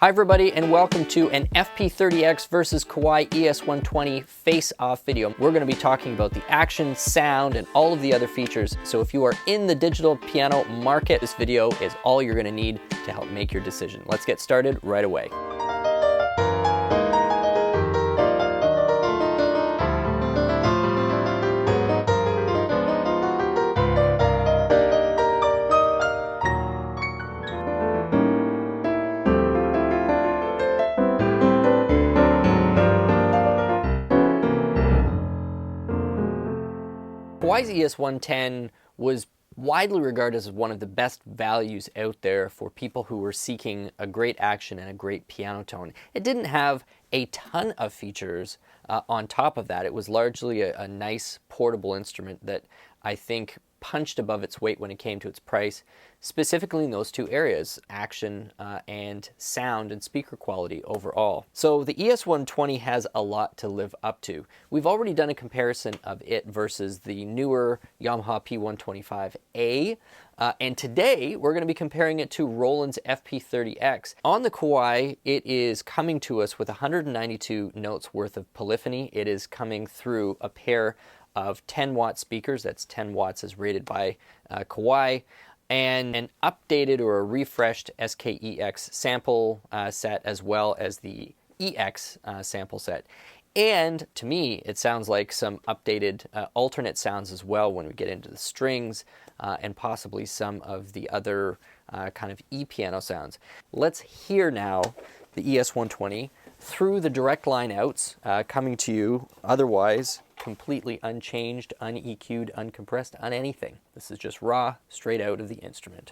Hi everybody and welcome to an FP30x versus Kawai ES120 face-off video. We're going to be talking about the action, sound, and all of the other features. So if you are in the digital piano market, this video is all you're going to need to help make your decision. Let's get started right away. Kawai's ES110 was widely regarded as one of the best values out there for people who were seeking a great action and a great piano tone. It didn't have a ton of features on top of that. It was largely a nice portable instrument that I think punched above its weight when it came to its price, specifically in those two areas, action and sound and speaker quality overall. So the ES120 has a lot to live up to. We've already done a comparison of it versus the newer Yamaha P125A, and today we're going to be comparing it to Roland's FP30x. On the Kawai, it is coming to us with 192 notes worth of polyphony. It is coming through a pair of 10-watt speakers. That's 10 watts as rated by Kawai, and an updated or a refreshed SKEX sample set, as well as the EX sample set. And to me, it sounds like some updated alternate sounds as well when we get into the strings and possibly some of the other kind of E-piano sounds. Let's hear now the ES120 through the direct line outs, coming to you otherwise completely unchanged, un-EQ'd, uncompressed, on anything. This is just raw, straight out of the instrument.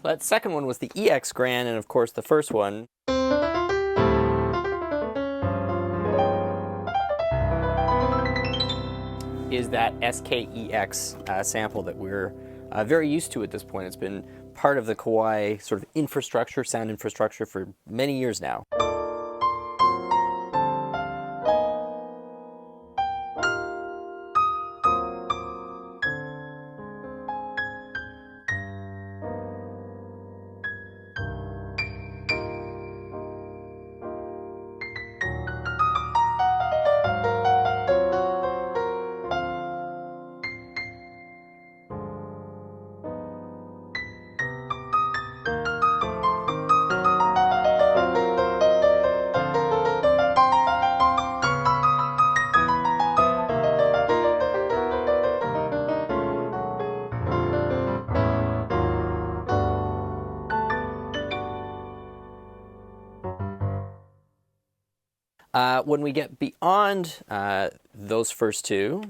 That second one was the EX Grand, and of course the first one is that SKEX sample that we're very used to at this point. It's been part of the Kawai sort of infrastructure, sound infrastructure, for many years now. When we get beyond those first two,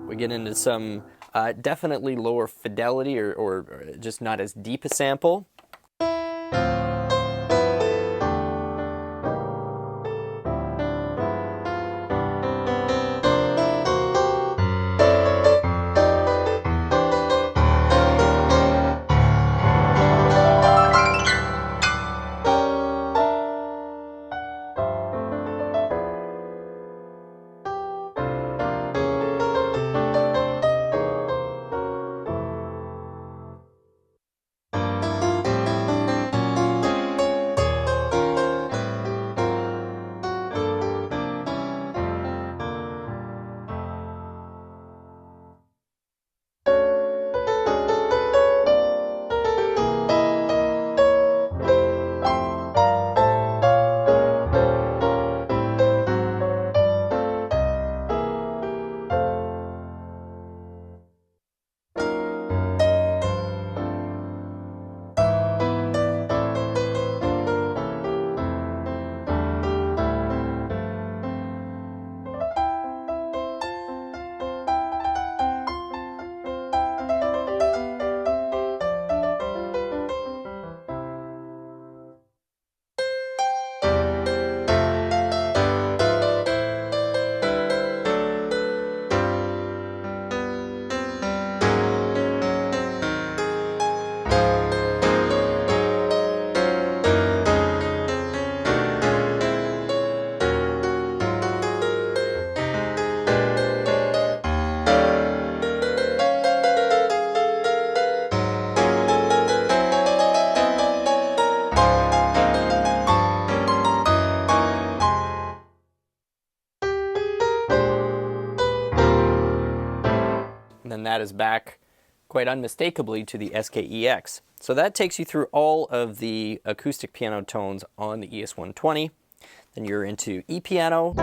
we get into some definitely lower fidelity or just not as deep a sample. And then that is back quite unmistakably to the SKEX. So that takes you through all of the acoustic piano tones on the ES120. Then you're into E piano.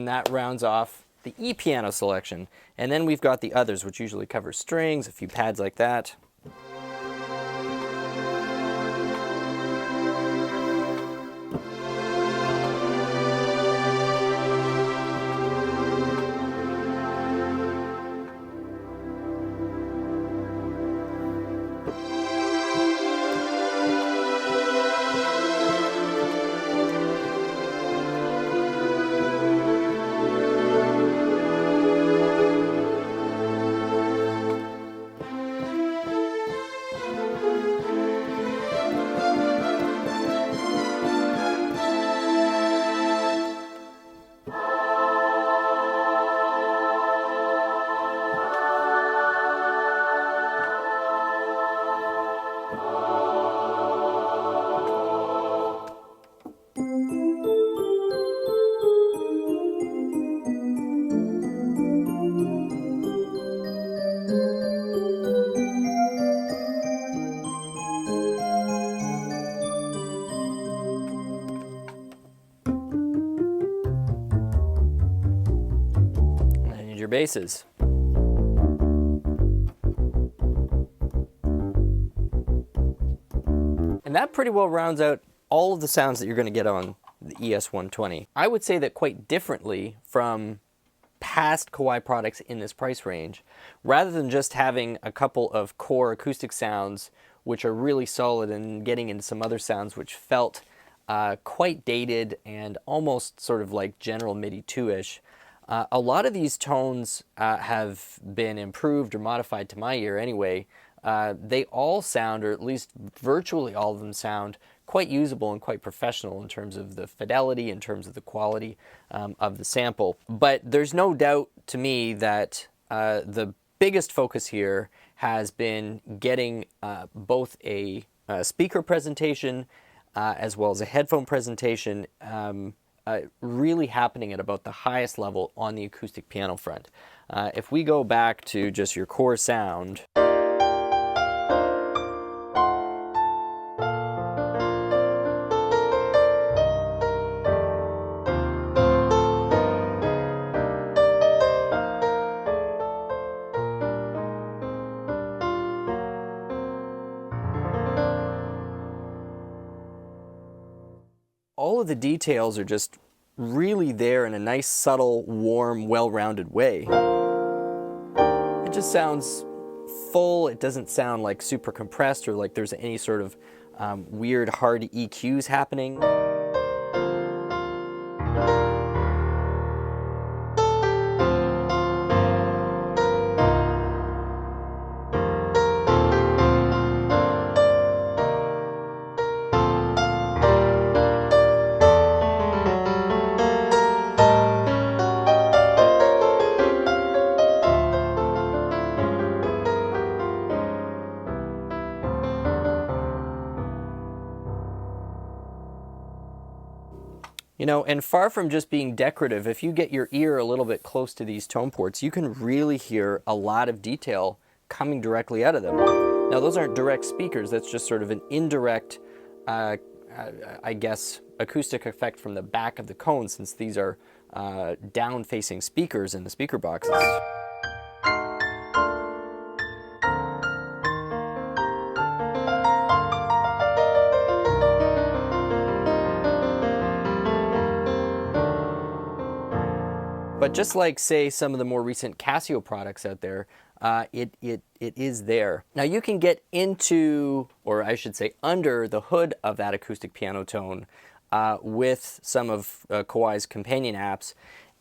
and that rounds off the E piano selection. And then we've got the others, which usually cover strings, a few pads like that. Your basses. And that pretty well rounds out all of the sounds that you're going to get on the ES120. I would say that quite differently from past Kawai products in this price range, rather than just having a couple of core acoustic sounds which are really solid and getting into some other sounds which felt quite dated and almost sort of like General MIDI 2-ish. A lot of these tones have been improved or modified to my ear anyway. They all sound, or at least virtually all of them sound, quite usable and quite professional in terms of the fidelity, in terms of the quality of the sample. But there's no doubt to me that the biggest focus here has been getting both a speaker presentation as well as a headphone presentation really happening at about the highest level on the acoustic piano front. If we go back to just your core sound, all of the details are just really there in a nice, subtle, warm, well-rounded way. It just sounds full. It doesn't sound like super compressed or like there's any sort of weird, hard EQs happening. You know, and far from just being decorative, if you get your ear a little bit close to these tone ports, you can really hear a lot of detail coming directly out of them. Now, those aren't direct speakers. That's just sort of an indirect, I guess, acoustic effect from the back of the cone, since these are down-facing speakers in the speaker boxes. But just like, say, some of the more recent Casio products out there, it is there. Now you can get into, or I should say under the hood of that acoustic piano tone with some of Kawai's companion apps,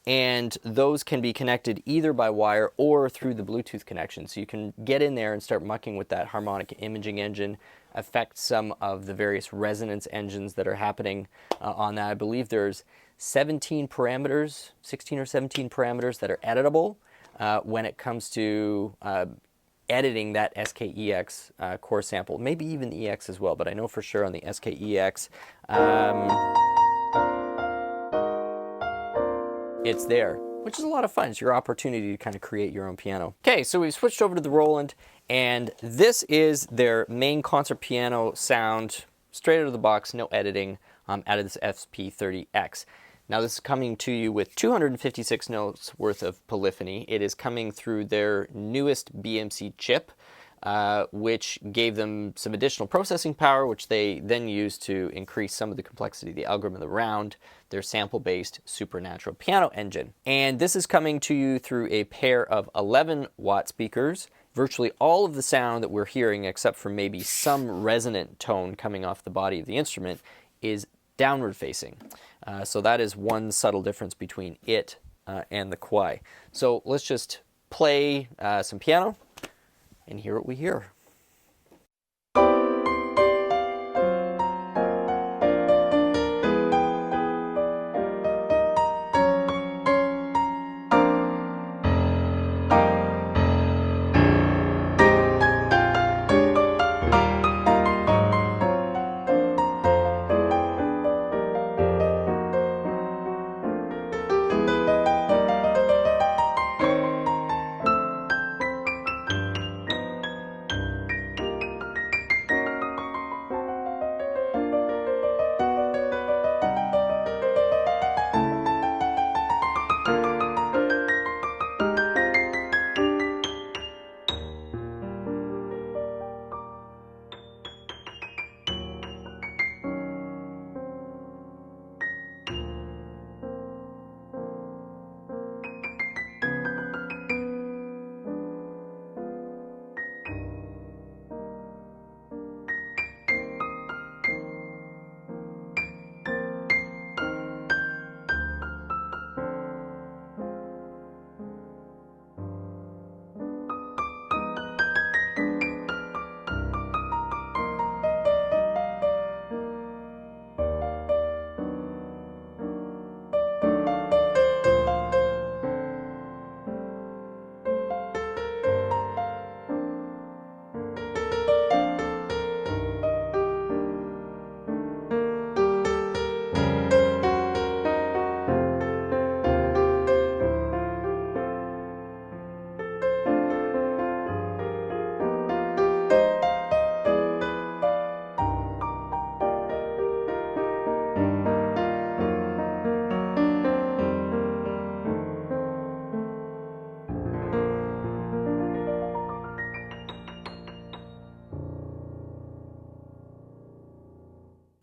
and those can be connected either by wire or through the Bluetooth connection. So you can get in there and start mucking with that harmonic imaging engine, affect some of the various resonance engines that are happening on that. I believe there's 17 parameters, 16 or 17 parameters that are editable when it comes to editing that SKEX core sample, maybe even the EX as well, but I know for sure on the SKEX, it's there, which is a lot of fun. It's your opportunity to kind of create your own piano. Okay, so we've switched over to the Roland, and this is their main concert piano sound, straight out of the box, no editing, out of this FP30X. Now this is coming to you with 256 notes worth of polyphony. It is coming through their newest BMC chip, which gave them some additional processing power, which they then used to increase some of the complexity of the algorithm around their sample-based supernatural piano engine. And this is coming to you through a pair of 11-watt speakers. Virtually all of the sound that we're hearing, except for maybe some resonant tone coming off the body of the instrument, is downward facing. So that is one subtle difference between it and the Kawai. So let's just play some piano and hear what we hear.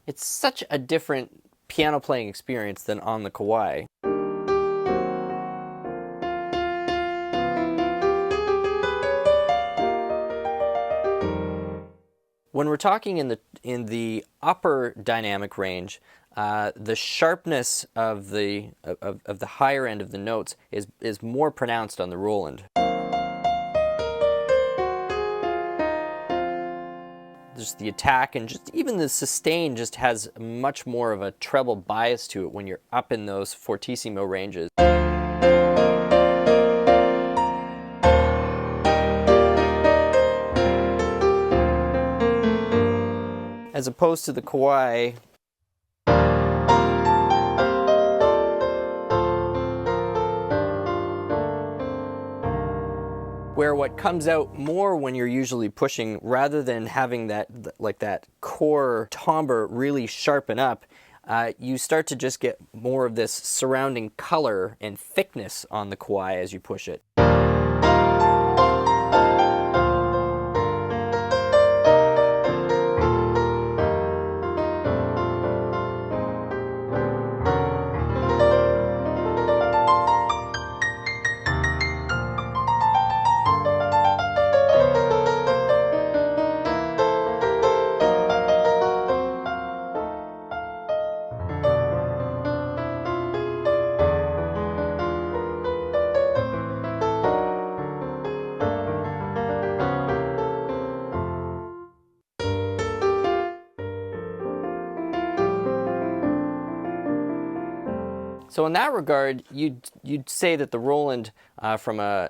It's such a different piano playing experience than on the Kawai. When we're talking in the upper dynamic range, the sharpness of the higher end of the notes is more pronounced on the Roland. Just the attack and just even the sustain just has much more of a treble bias to it when you're up in those fortissimo ranges. As opposed to the Kawai, where what comes out more when you're usually pushing, rather than having that core timbre really sharpen up, you start to just get more of this surrounding color and thickness on the Kawai as you push it. So in that regard, you'd say that the Roland, from I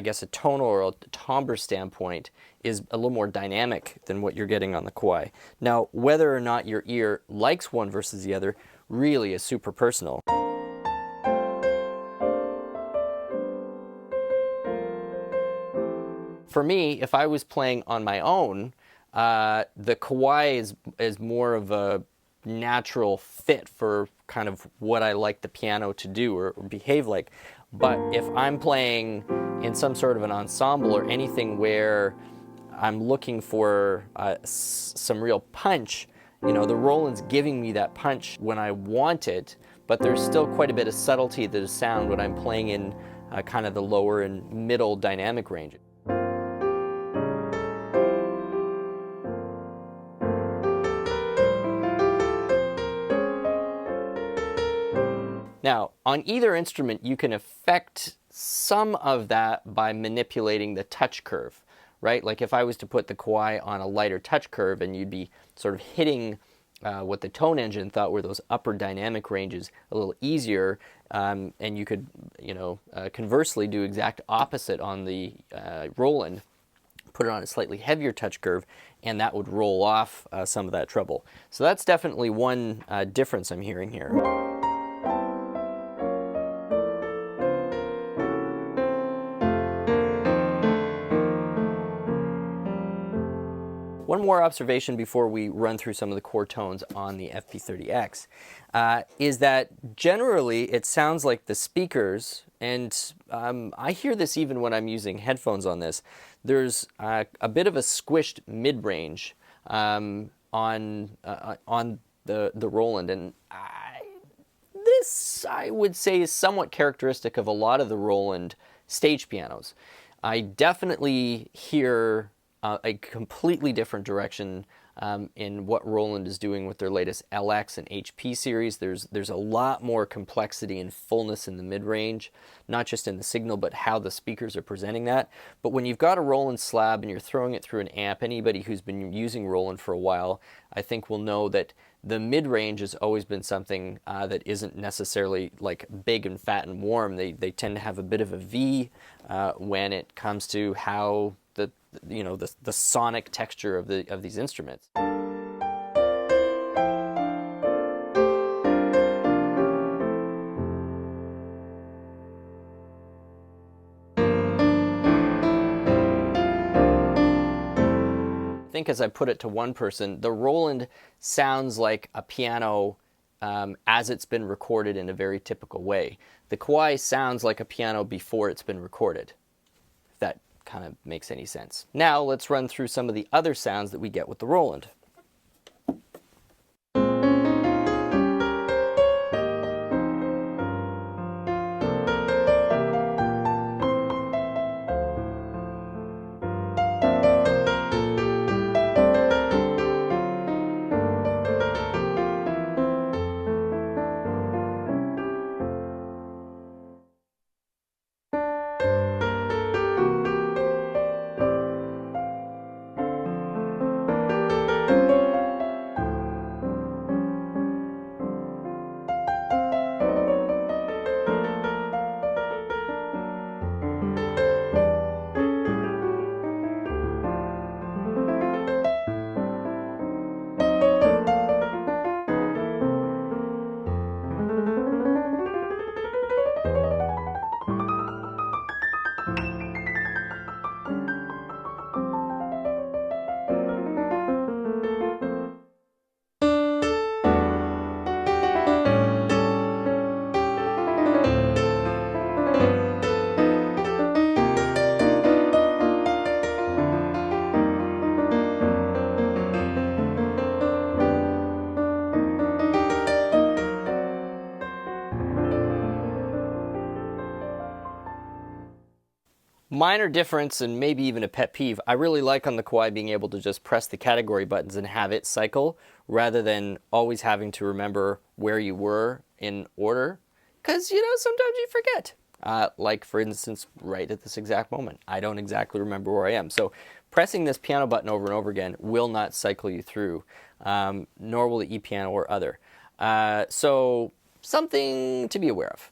guess a tonal or a timbre standpoint, is a little more dynamic than what you're getting on the Kawai. Now, whether or not your ear likes one versus the other really is super personal. For me, if I was playing on my own, the Kawai is more of a natural fit for kind of what I like the piano to do or behave like. But if I'm playing in some sort of an ensemble or anything where I'm looking for some real punch, you know, the Roland's giving me that punch when I want it, but there's still quite a bit of subtlety to the sound when I'm playing in kind of the lower and middle dynamic range. Now, on either instrument, you can affect some of that by manipulating the touch curve, right? Like if I was to put the Kawai on a lighter touch curve, and you'd be sort of hitting what the tone engine thought were those upper dynamic ranges a little easier, and you could, you know, conversely do exact opposite on the Roland, put it on a slightly heavier touch curve, and that would roll off some of that treble. So that's definitely one difference I'm hearing here. One more observation before we run through some of the core tones on the FP30X is that generally it sounds like the speakers, and I hear this even when I'm using headphones on this, there's a bit of a squished mid-range on the Roland, and this I would say is somewhat characteristic of a lot of the Roland stage pianos. I definitely hear a completely different direction in what Roland is doing with their latest LX and HP series. There's a lot more complexity and fullness in the mid-range, not just in the signal, but how the speakers are presenting that. But when you've got a Roland slab and you're throwing it through an amp, anybody who's been using Roland for a while, I think will know that the mid-range has always been something that isn't necessarily like big and fat and warm. They tend to have a bit of a V when it comes to how the sonic texture of these instruments. I think as I put it to one person, the Roland sounds like a piano as it's been recorded in a very typical way. The Kawai sounds like a piano before it's been recorded, if that kind of makes any sense. Now let's run through some of the other sounds that we get with the Roland. Minor difference, and maybe even a pet peeve, I really like on the Kawai being able to just press the category buttons and have it cycle, rather than always having to remember where you were in order, because, you know, sometimes you forget. Like, for instance, right at this exact moment, I don't exactly remember where I am. So pressing this piano button over and over again will not cycle you through, nor will the E-piano or other. So something to be aware of.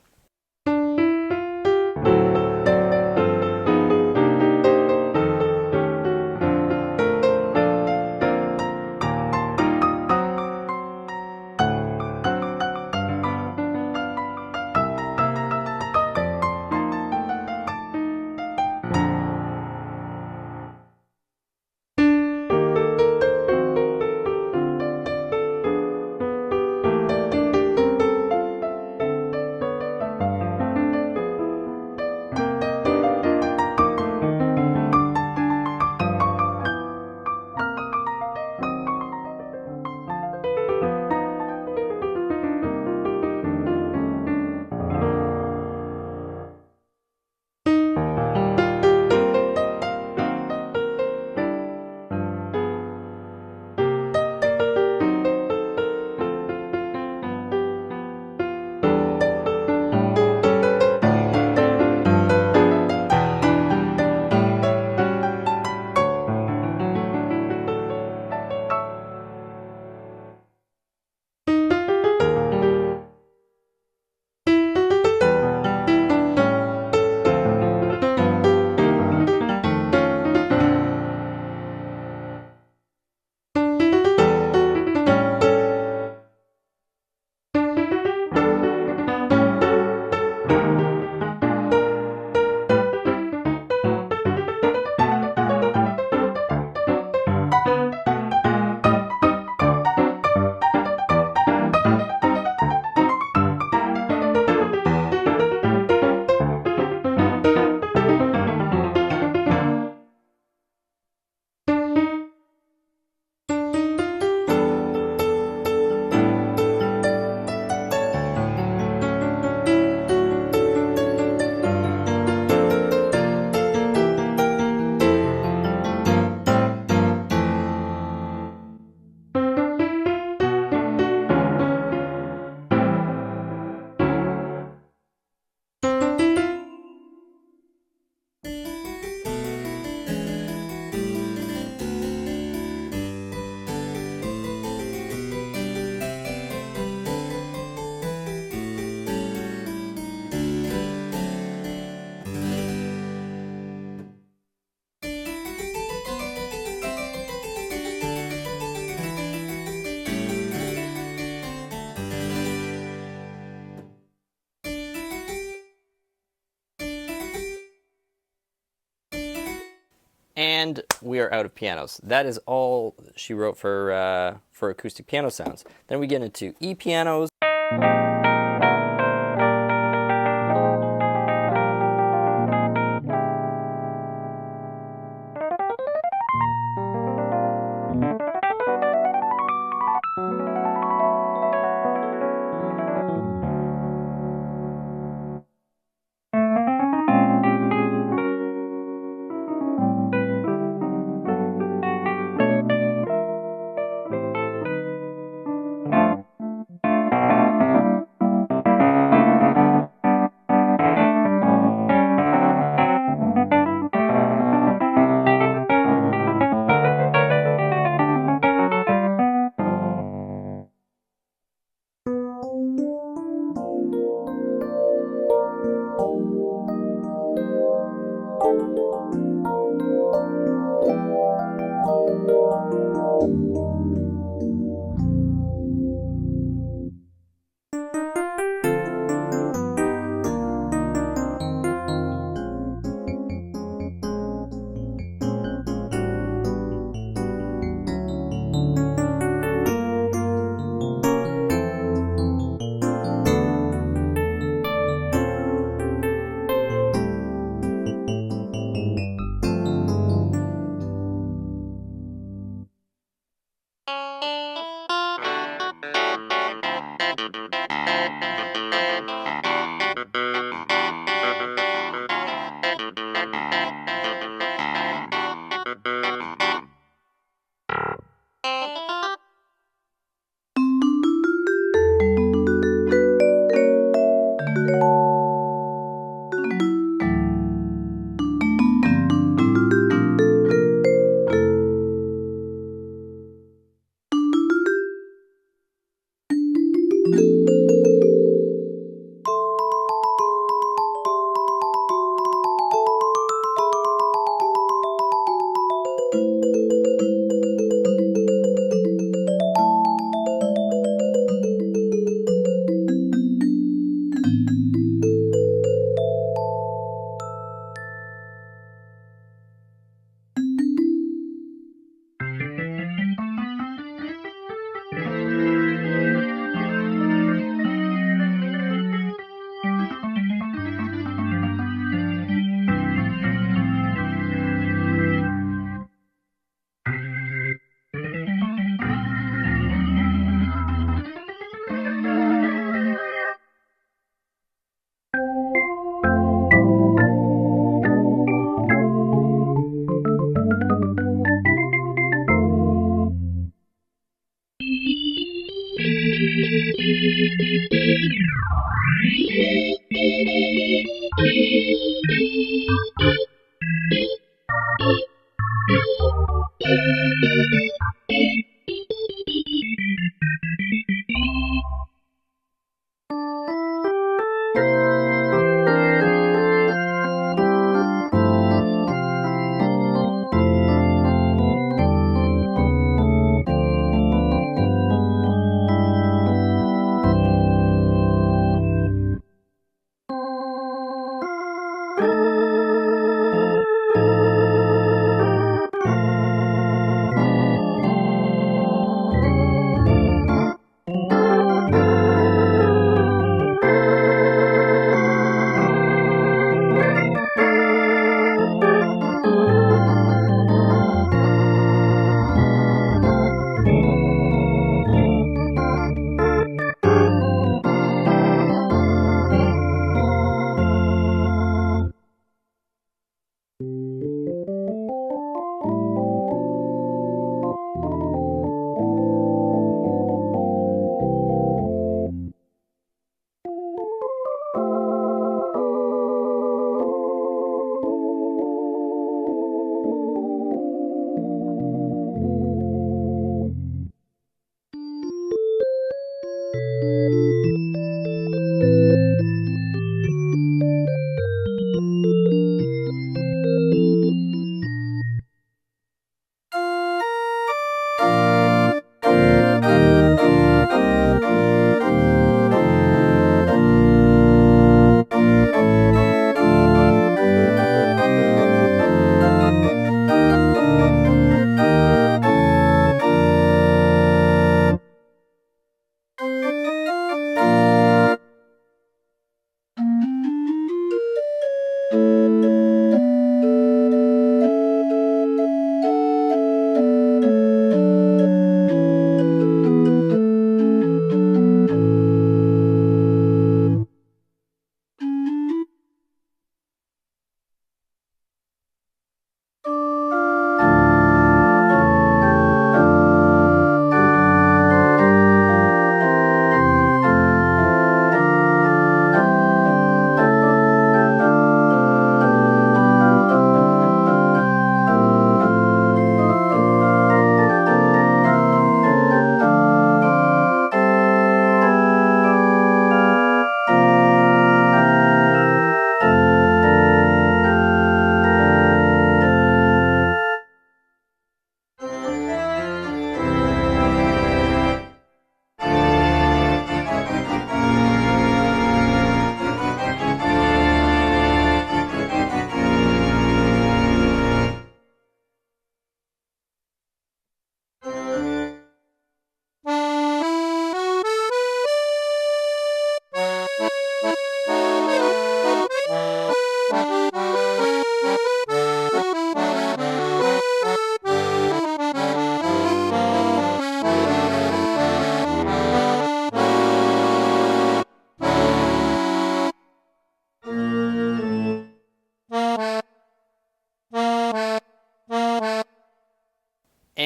And we are out of pianos. That is all she wrote for acoustic piano sounds. Then we get into E pianos.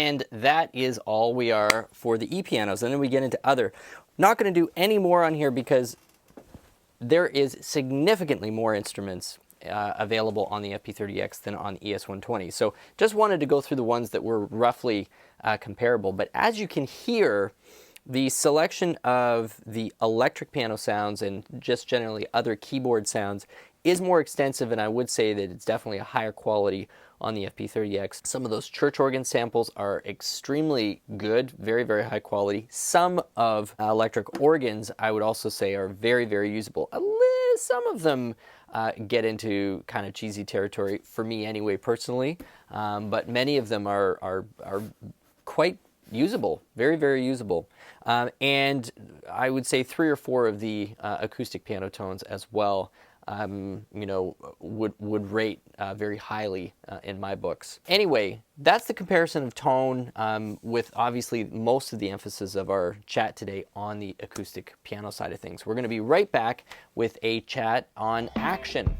And that is all we are for the e-pianos. And then we get into other. Not going to do any more on here because there is significantly more instruments available on the FP30X than on the ES120. So just wanted to go through the ones that were roughly comparable. But as you can hear, the selection of the electric piano sounds and just generally other keyboard sounds is more extensive, and I would say that it's definitely a higher quality on the FP30X. Some of those church organ samples are extremely good, very, very high quality. Some of electric organs, I would also say, are very, very usable. Some of them get into kind of cheesy territory, for me anyway, personally, but many of them are quite usable, very, very usable. And I would say 3 or 4 of the acoustic piano tones as well, you know, would rate very highly in my books. Anyway, that's the comparison of tone, with obviously most of the emphasis of our chat today on the acoustic piano side of things. We're going to be right back with a chat on action.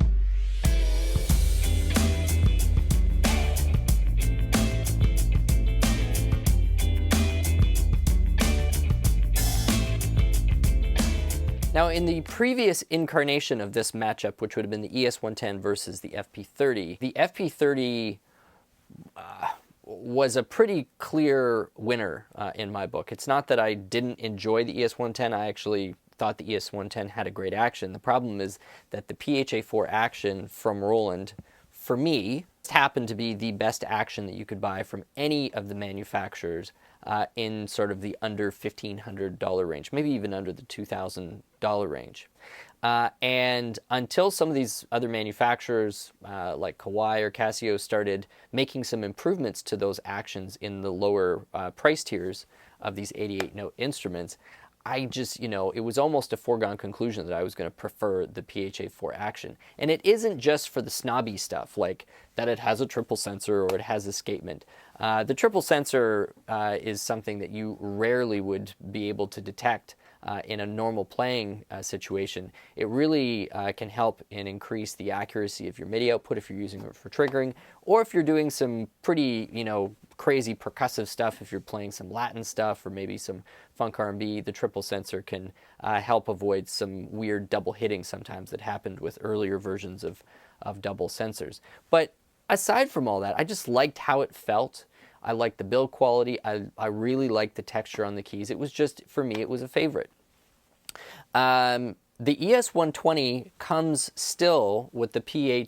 Now, in the previous incarnation of this matchup, which would have been the ES110 versus the FP30 was a pretty clear winner in my book. It's not that I didn't enjoy the ES110. I actually thought the ES110 had a great action. The problem is that the PHA4 action from Roland, for me, happened to be the best action that you could buy from any of the manufacturers in sort of the under $1,500 range, maybe even under the $2,000 range. And until some of these other manufacturers like Kawai or Casio started making some improvements to those actions in the lower price tiers of these 88-note instruments, I just, you know, it was almost a foregone conclusion that I was going to prefer the PHA4 action. And it isn't just for the snobby stuff, like that it has a triple sensor or it has escapement. The triple sensor is something that you rarely would be able to detect in a normal playing situation. It really can help and increase the accuracy of your MIDI output if you're using it for triggering, or if you're doing some pretty, you know, crazy percussive stuff, if you're playing some Latin stuff or maybe some funk R&B, the triple sensor can help avoid some weird double hitting sometimes that happened with earlier versions of double sensors. But aside from all that, I just liked how it felt. I liked the build quality. I really liked the texture on the keys. It was just, for me, it was a favorite. The ES120 comes still with the the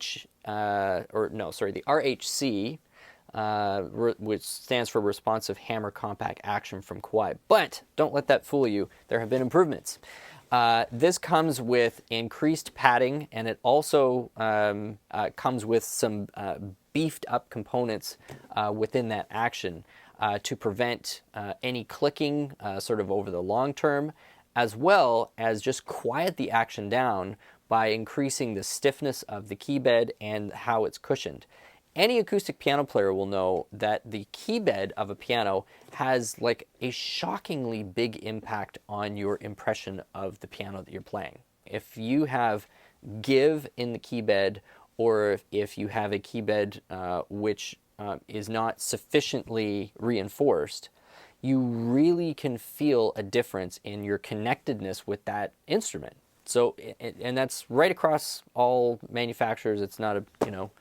RHC, which stands for Responsive Hammer Compact Action from Kawai. But don't let that fool you. There have been improvements. This comes with increased padding, and it also comes with some beefed up components within that action to prevent any clicking sort of over the long term, as well as just quiet the action down by increasing the stiffness of the key bed and how it's cushioned. Any acoustic piano player will know that the key bed of a piano has like a shockingly big impact on your impression of the piano that you're playing. If you have give in the key bed, or if you have a key bed which is not sufficiently reinforced, you really can feel a difference in your connectedness with that instrument. So, and that's right across all manufacturers. It's not a, you know,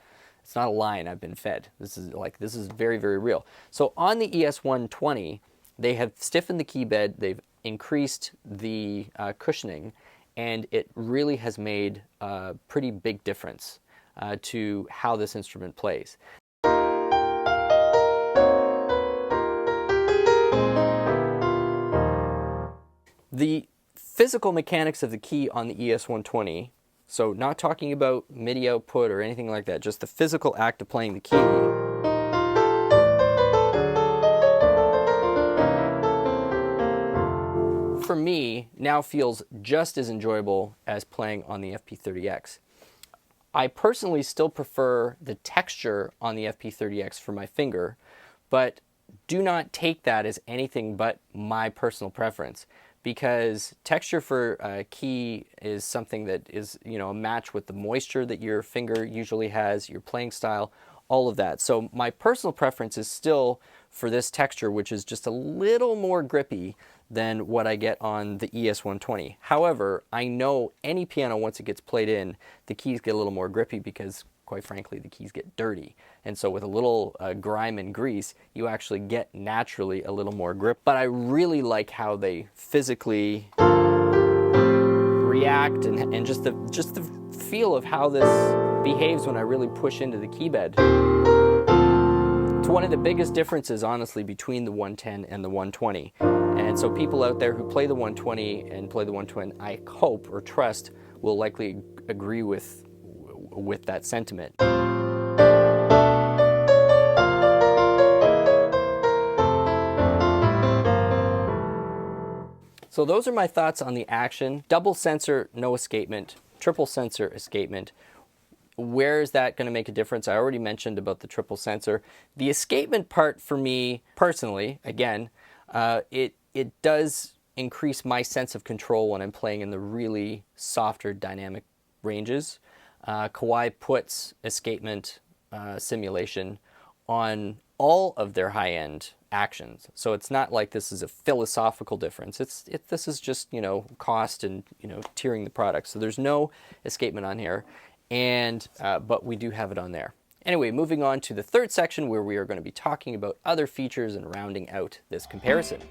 it's not a line I've been fed. This is very, very real. So on the ES120, they have stiffened the key bed, they've increased the cushioning, and it really has made a pretty big difference to how this instrument plays. The physical mechanics of the key on the ES120, so not talking about MIDI output or anything like that, just the physical act of playing the key, for me, now feels just as enjoyable as playing on the FP30X. I personally still prefer the texture on the FP30X for my finger, but do not take that as anything but my personal preference, because texture for a key is something that is, you know, a match with the moisture that your finger usually has, your playing style, all of that. So my personal preference is still for this texture, which is just a little more grippy than what I get on the ES120. However, I know any piano, once it gets played in, the keys get a little more grippy because, quite frankly, the keys get dirty. And so with a little grime and grease, you actually get naturally a little more grip. But I really like how they physically react, and just the feel of how this behaves when I really push into the key bed. It's one of the biggest differences, honestly, between the 110 and the 120. And so people out there who play the 120 and play the 120, I hope or trust, will likely agree with that sentiment. So those are my thoughts on the Action. Double sensor, no escapement. Triple sensor, escapement. Where is that going to make a difference? I already mentioned about the triple sensor. The escapement part for me, personally, again, it does increase my sense of control when I'm playing in the really softer dynamic ranges. Kawai puts escapement simulation on all of their high-end Actions. So it's not like this is a philosophical difference. This is just, you know, cost and, you know, tiering the product. So there's no escapement on here, and but we do have it on there. Anyway, moving on to the third section, where we are going to be talking about other features and rounding out this comparison.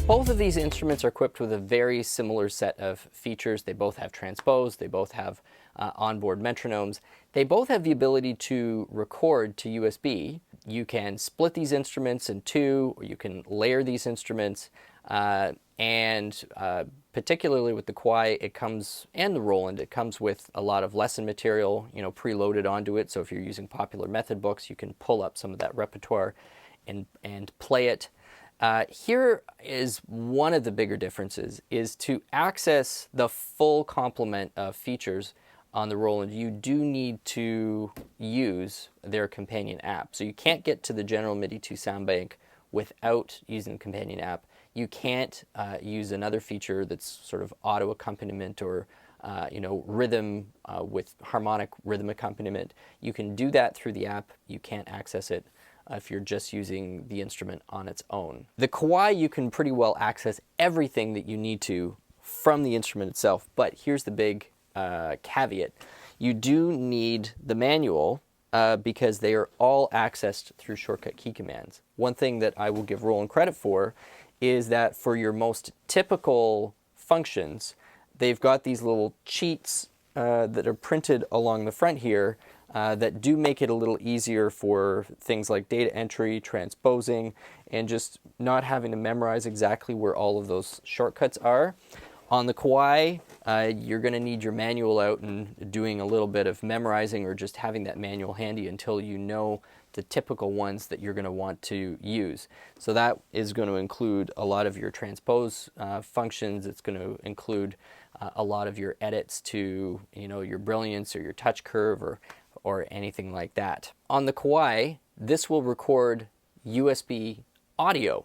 Both of these instruments are equipped with a very similar set of features. They both have transpose, they both have onboard metronomes. They both have the ability to record to USB. You can split these instruments in two, or you can layer these instruments. And particularly with the Kawai, it comes, and the Roland, it comes with a lot of lesson material, you know, preloaded onto it. So if you're using popular method books, you can pull up some of that repertoire and play it. Here is one of the bigger differences, is to access the full complement of features on the Roland, you do need to use their companion app. So you can't get to the general MIDI 2 sound bank without using the companion app. You can't use another feature that's sort of auto accompaniment or you know, rhythm with harmonic rhythm accompaniment. You can do that through the app. You can't access it if you're just using the instrument on its own. The Kawai, you can pretty well access everything that you need to from the instrument itself, but here's the big caveat. You do need the manual because they are all accessed through shortcut key commands. One thing that I will give Roland credit for is that for your most typical functions, they've got these little cheats that are printed along the front here that do make it a little easier for things like data entry, transposing, and just not having to memorize exactly where all of those shortcuts are. On the Kawai, you're going to need your manual out and doing a little bit of memorizing or just having that manual handy until you know the typical ones that you're going to want to use. So that is going to include a lot of your transpose functions. It's going to include a lot of your edits to, you know, your brilliance or your touch curve or anything like that. On the Kawai, this will record USB audio.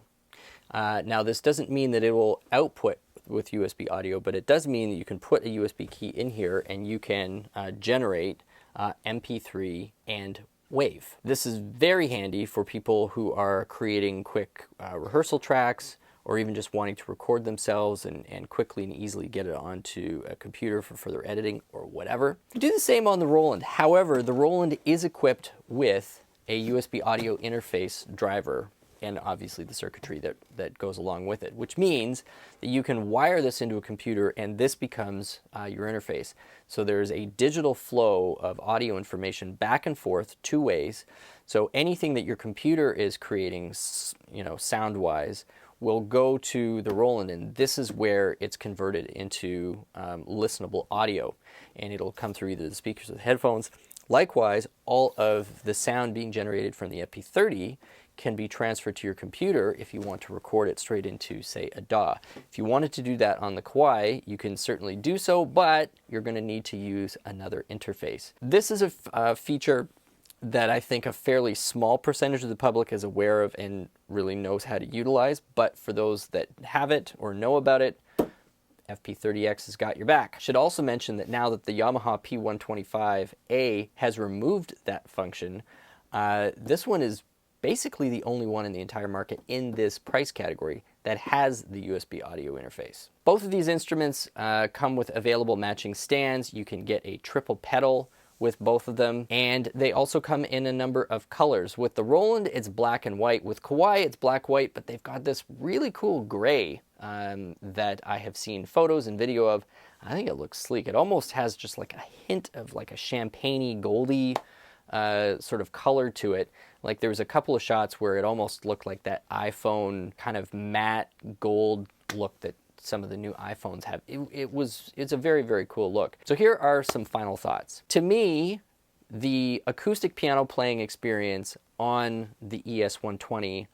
Now this doesn't mean that it will output with USB audio, but it does mean that you can put a USB key in here and you can generate MP3 and WAV. This is very handy for people who are creating quick rehearsal tracks, or even just wanting to record themselves and quickly and easily get it onto a computer for further editing or whatever. You do the same on the Roland. However, the Roland is equipped with a USB audio interface driver and obviously the circuitry that goes along with it, which means that you can wire this into a computer and this becomes your interface. So there's a digital flow of audio information back and forth two ways. So anything that your computer is creating, you know, sound-wise, will go to the Roland, and this is where it's converted into listenable audio, and it'll come through either the speakers or the headphones. Likewise, all of the sound being generated from the FP30 can be transferred to your computer if you want to record it straight into, say, a DAW. If you wanted to do that on the Kawai, you can certainly do so, but you're going to need to use another interface. This is a feature that I think a fairly small percentage of the public is aware of and really knows how to utilize, but for those that have it or know about it, FP30X has got your back. Should also mention that now that the Yamaha P125A has removed that function, this one is basically the only one in the entire market in this price category that has the USB audio interface. Both of these instruments come with available matching stands. You can get a triple pedal with both of them, and they also come in a number of colors. With the Roland, it's black and white. With Kawai, it's black-white, but they've got this really cool gray that I have seen photos and video of. I think it looks sleek. It almost has just like a hint of like a champagne-y, goldy sort of color to it. Like there was a couple of shots where it almost looked like that iPhone kind of matte gold look that some of the new iPhones have. It's a very, very cool look. So here are some final thoughts. To me, the acoustic piano playing experience on the ES120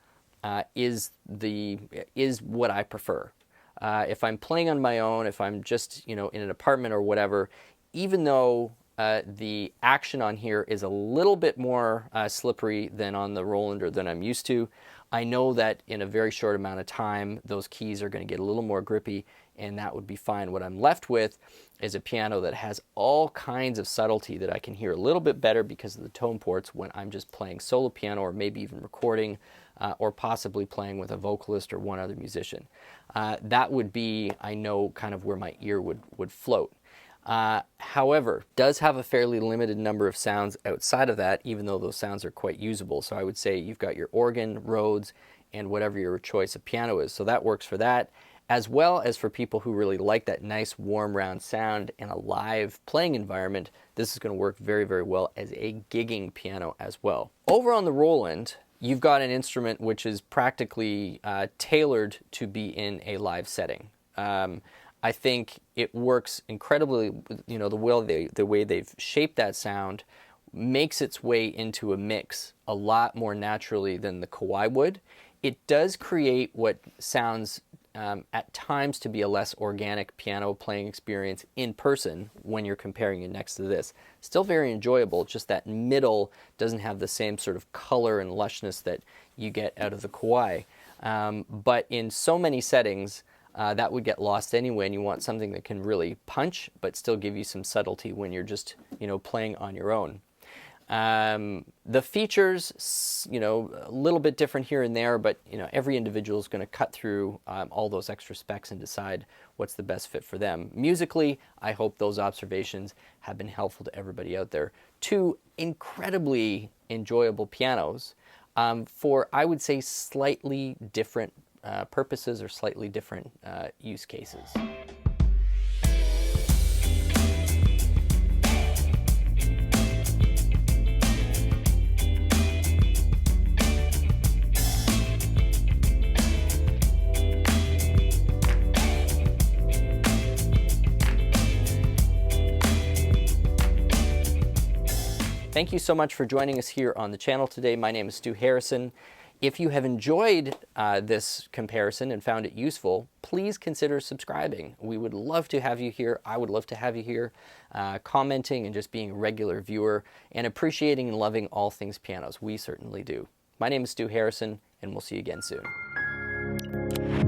is what I prefer. If I'm playing on my own, if I'm just in an apartment or whatever, even though the action on here is a little bit more slippery than on the Roland or than I'm used to, I know that in a very short amount of time, those keys are going to get a little more grippy, and that would be fine. What I'm left with is a piano that has all kinds of subtlety that I can hear a little bit better because of the tone ports when I'm just playing solo piano or maybe even recording or possibly playing with a vocalist or one other musician. That would be, I know, kind of where my ear would float. However, does have a fairly limited number of sounds outside of that, even though those sounds are quite usable. So I would say you've got your organ, Rhodes, and whatever your choice of piano is. So that works for that, as well as for people who really like that nice, warm, round sound in a live playing environment. This is going to work very, very well as a gigging piano as well. Over on the Roland, you've got an instrument which is practically tailored to be in a live setting. I think it works incredibly, the way they've shaped that sound makes its way into a mix a lot more naturally than the Kawai would. It does create what sounds at times to be a less organic piano playing experience in person when you're comparing it next to this. Still very enjoyable, just that middle doesn't have the same sort of color and lushness that you get out of the Kawai. But in so many settings, that would get lost anyway, and you want something that can really punch but still give you some subtlety when you're just playing on your own. The features, a little bit different here and there, but every individual is going to cut through all those extra specs and decide what's the best fit for them. Musically, I hope those observations have been helpful to everybody out there. Two incredibly enjoyable pianos for, I would say, slightly different purposes or slightly different use cases. Thank you so much for joining us here on the channel today. My name is Stu Harrison. If you have enjoyed this comparison and found it useful, please consider subscribing. We would love to have you here. I would love to have you here commenting and just being a regular viewer and appreciating and loving all things pianos. We certainly do. My name is Stu Harrison, and we'll see you again soon.